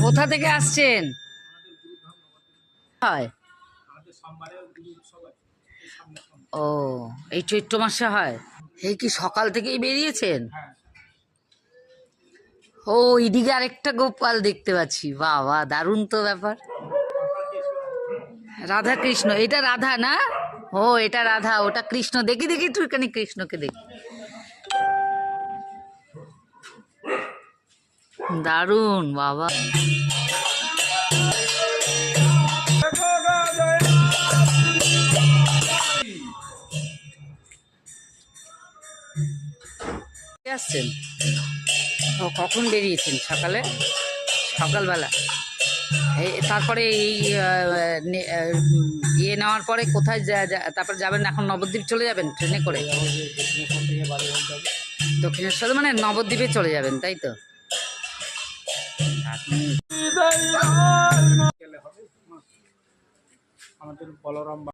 কোথা থেকে আসছেন? হয় ও, এই চৈত্র মাসে হয়। এই কি সকাল থেকেই বেরিয়েছেন? ও, এদিকে আরেকটা গোপাল দেখতে পাচ্ছি, বাবা দারুণ তো ব্যাপার। রাধা কৃষ্ণ, এটা রাধা না? ও, এটা রাধা, ওটা কৃষ্ণ। দেখি দেখি একটু এখানে কৃষ্ণকে দেখি। দারুণ বাবা। আসছেন? ও, কখন বেরিয়েছেন? সকালে, সকালবেলা। তারপরে এই ইয়ে নেওয়ার পরে কোথায় তারপর যাবেন? এখন নবদ্বীপ চলে যাবেন ট্রেনে করে? দক্ষিণেশ্বর মানে নবদ্বীপে চলে যাবেন, তাই তো? আমাদের বলরাম